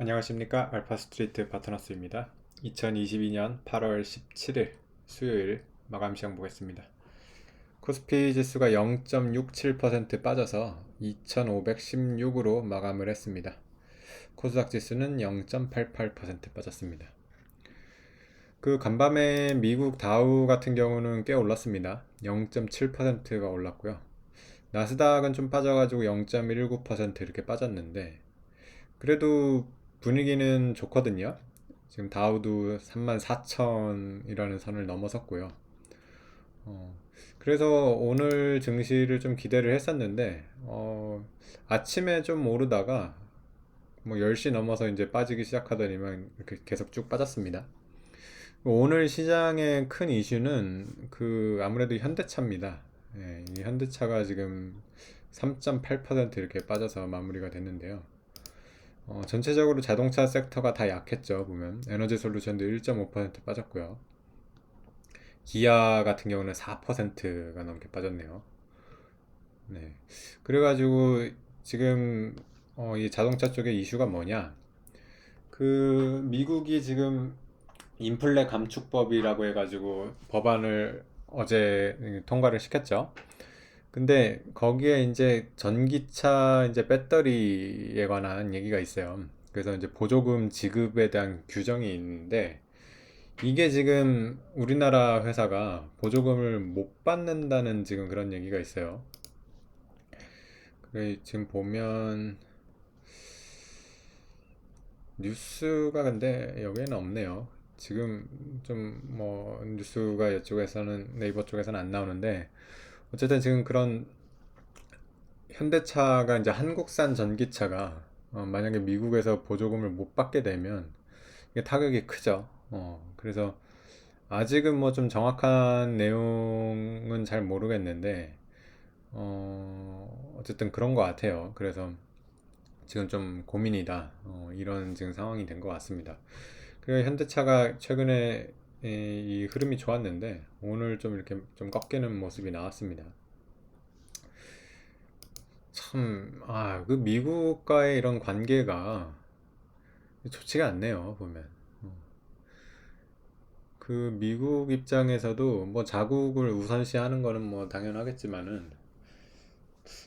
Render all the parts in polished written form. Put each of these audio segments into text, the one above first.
안녕하십니까. 알파스트리트 파트너스입니다. 2022년 8월 17일 수요일 마감 시장 보겠습니다. 코스피 지수가 0.67% 빠져서 2516으로 마감을 했습니다. 코스닥 지수는 0.88% 빠졌습니다. 그 간밤에 미국 다우 같은 경우는 꽤 올랐습니다. 0.7%가 올랐고요. 나스닥은 좀 빠져가지고 0.19% 이렇게 빠졌는데 그래도 분위기는 좋거든요. 지금 다우도 34,000이라는 선을 넘어섰고요. 어, 그래서 오늘 증시를 좀 기대를 했었는데, 아침에 좀 오르다가 뭐 10시 넘어서 이제 빠지기 시작하더니만 이렇게 계속 쭉 빠졌습니다. 오늘 시장의 큰 이슈는 그 아무래도 현대차입니다. 예, 이 현대차가 지금 3.8% 이렇게 빠져서 마무리가 됐는데요. 전체적으로 자동차 섹터가 다 약했죠. 보면 에너지 솔루션도 1.5% 빠졌고요. 기아 같은 경우는 4%가 넘게 빠졌네요. 네. 그래가지고 지금 이 자동차 쪽의 이슈가 뭐냐? 그 미국이 지금 인플레 감축법이라고 해가지고 법안을 어제 통과를 시켰죠. 근데 거기에 이제 전기차 이제 배터리에 관한 얘기가 있어요. 그래서 이제 보조금 지급에 대한 규정이 있는데 이게 지금 우리나라 회사가 보조금을 못 받는다는 지금 그런 얘기가 있어요. 그래 지금 보면 뉴스가 근데 여기에는 없네요. 지금 좀 뭐 뉴스가 이쪽에서는 네이버 쪽에서는 안 나오는데 어쨌든 지금 그런 현대차가 이제 한국산 전기차가 만약에 미국에서 보조금을 못 받게 되면 이게 타격이 크죠. 그래서 아직은 뭐 좀 정확한 내용은 잘 모르겠는데 어쨌든 그런 것 같아요. 그래서 지금 좀 고민이다. 이런 지금 상황이 된 것 같습니다. 그리고 현대차가 최근에 이 흐름이 좋았는데 오늘 좀 이렇게 좀 꺾이는 모습이 나왔습니다. 참, 그 미국과의 이런 관계가 좋지가 않네요, 보면. 그 미국 입장에서도 뭐 자국을 우선시하는 거는 뭐 당연하겠지만은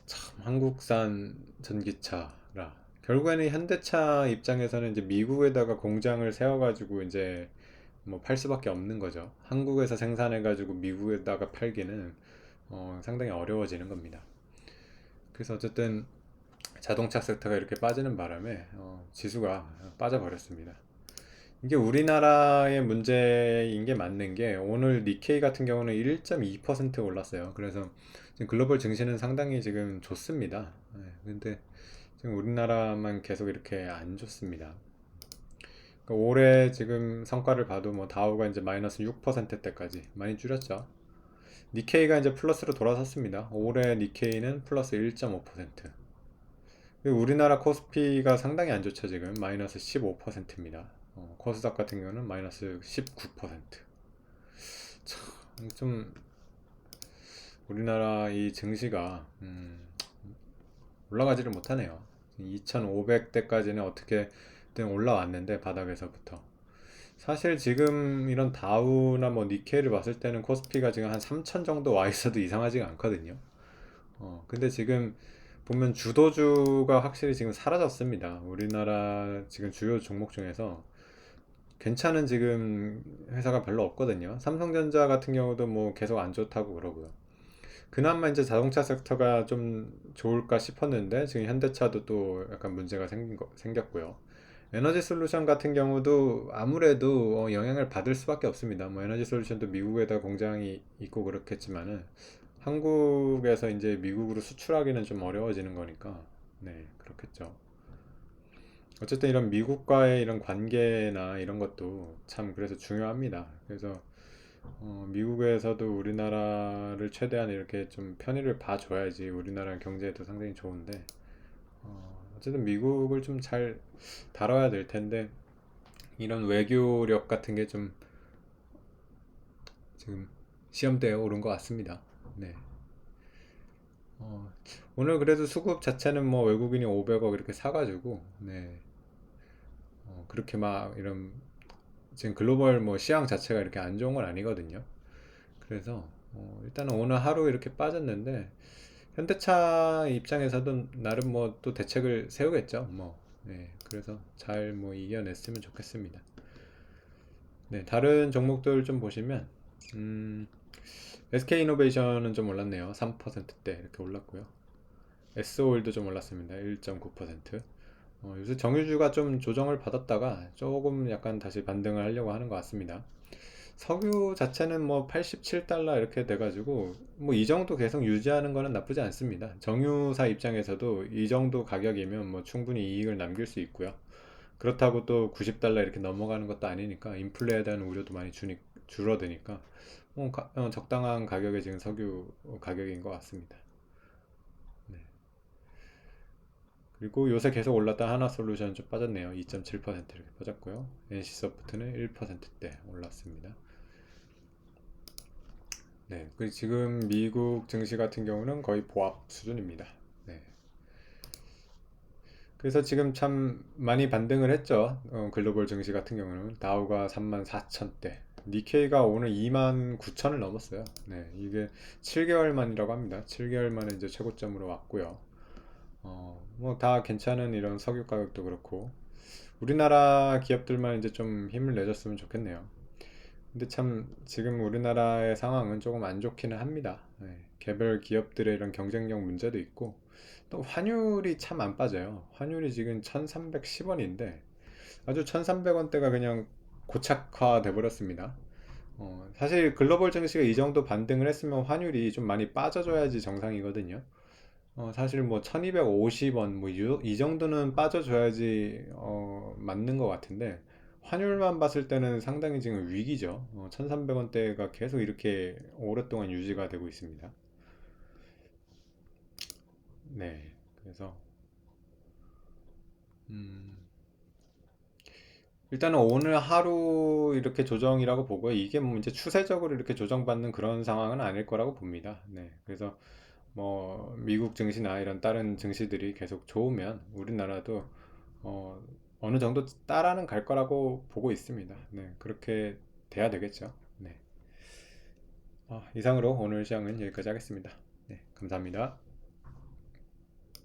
참 한국산 전기차라. 결국에는 현대차 입장에서는 이제 미국에다가 공장을 세워가지고 이제 뭐 팔 수밖에 없는 거죠. 한국에서 생산해가지고 미국에다가 팔기는 상당히 어려워지는 겁니다. 그래서 어쨌든 자동차 섹터가 이렇게 빠지는 바람에 지수가 빠져버렸습니다. 이게 우리나라의 문제인 게 맞는 게 오늘 니케이 같은 경우는 1.2% 올랐어요. 그래서 지금 글로벌 증시는 상당히 지금 좋습니다. 근데 지금 우리나라만 계속 이렇게 안 좋습니다. 그러니까 올해 지금 성과를 봐도 뭐 다우가 이제 마이너스 6%대까지 많이 줄였죠. 니케이가 이제 플러스로 돌아섰습니다. 올해 니케이는 플러스 1.5%. 우리나라 코스피가 상당히 안 좋죠. 지금 마이너스 15%입니다. 코스닥 같은 경우는 마이너스 19%. 좀 우리나라 이 증시가 올라가지를 못하네요. 2,500대까지는 어떻게든 올라왔는데 바닥에서부터 사실 지금 이런 다우나 뭐 니케이를 봤을 때는 코스피가 지금 한 3,000 정도 와 있어도 이상하지가 않거든요. 근데 지금 보면 주도주가 확실히 지금 사라졌습니다. 우리나라 지금 주요 종목 중에서 괜찮은 지금 회사가 별로 없거든요. 삼성전자 같은 경우도 뭐 계속 안 좋다고 그러고요. 그나마 이제 자동차 섹터가 좀 좋을까 싶었는데 지금 현대차도 또 약간 문제가 생겼고요. 에너지 솔루션 같은 경우도 아무래도 영향을 받을 수밖에 없습니다. 뭐 에너지 솔루션도 미국에다 공장이 있고 그렇겠지만은 한국에서 이제 미국으로 수출하기는 좀 어려워지는 거니까 네, 그렇겠죠. 어쨌든 이런 미국과의 이런 관계나 이런 것도 참 그래서 중요합니다. 그래서 미국에서도 우리나라를 최대한 이렇게 좀 편의를 봐줘야지 우리나라 경제에도 상당히 좋은데 어쨌든 미국을 좀 잘 다뤄야 될 텐데 이런 외교력 같은 게 좀 지금 시험대에 오른 것 같습니다. 네. 어, 오늘 그래도 수급 자체는 뭐 외국인이 500억 이렇게 사가지고 네. 그렇게 막 이런 지금 글로벌 뭐 시황 자체가 이렇게 안 좋은 건 아니거든요. 그래서 일단은 오늘 하루 이렇게 빠졌는데 현대차 입장에서도 나름 뭐 또 대책을 세우겠죠. 뭐 그래서 잘 뭐 이겨냈으면 좋겠습니다. 네, 다른 종목들 좀 보시면 SK이노베이션은 좀 올랐네요. 3%대 이렇게 올랐고요. S오일도 좀 올랐습니다. 1.9%. 요새 정유주가 좀 조정을 받았다가 조금 약간 다시 반등을 하려고 하는 것 같습니다. 석유 자체는 뭐 87달러 이렇게 돼가지고 뭐 이 정도 계속 유지하는 거는 나쁘지 않습니다. 정유사 입장에서도 이 정도 가격이면 뭐 충분히 이익을 남길 수 있고요. 그렇다고 또 90달러 이렇게 넘어가는 것도 아니니까 인플레에 대한 우려도 많이 줄어드니까 적당한 가격의 지금 석유 가격인 것 같습니다. 네. 그리고 요새 계속 올랐던 하나솔루션 좀 빠졌네요. 2.7% 이렇게 빠졌고요. NC소프트는 1%대 올랐습니다. 네, 그리고 지금 미국 증시 같은 경우는 거의 보합 수준입니다. 네. 그래서 지금 참 많이 반등을 했죠. 글로벌 증시 같은 경우는 다우가 34,000대, 니케이가 오늘 29,000을 넘었어요. 네, 이게 7개월 만이라고 합니다. 7개월 만에 이제 최고점으로 왔고요. 뭐 다 괜찮은 이런 석유 가격도 그렇고 우리나라 기업들만 이제 좀 힘을 내줬으면 좋겠네요. 근데 참 지금 우리나라의 상황은 조금 안 좋기는 합니다. 개별 기업들의 이런 경쟁력 문제도 있고 또 환율이 참 안 빠져요. 환율이 지금 1310원인데 아주 1300원대가 그냥 고착화 돼 버렸습니다. 사실 글로벌 증시가 이 정도 반등을 했으면 환율이 좀 많이 빠져줘야지 정상이거든요. 사실 뭐 1250원 뭐 이 정도는 빠져줘야지 맞는 것 같은데 환율만 봤을 때는 상당히 지금 위기죠. 1300원대가 계속 이렇게 오랫동안 유지가 되고 있습니다. 네. 그래서 음, 일단은 오늘 하루 이렇게 조정이라고 보고요. 이게 뭐 이제 추세적으로 이렇게 조정받는 그런 상황은 아닐 거라고 봅니다. 네. 그래서 뭐 미국 증시나 이런 다른 증시들이 계속 좋으면 우리나라도 어, 어느 정도 따라는 갈 거라고 보고 있습니다. 네, 그렇게 돼야 되겠죠. 네. 이상으로 오늘 시황은 여기까지 하겠습니다. 네, 감사합니다.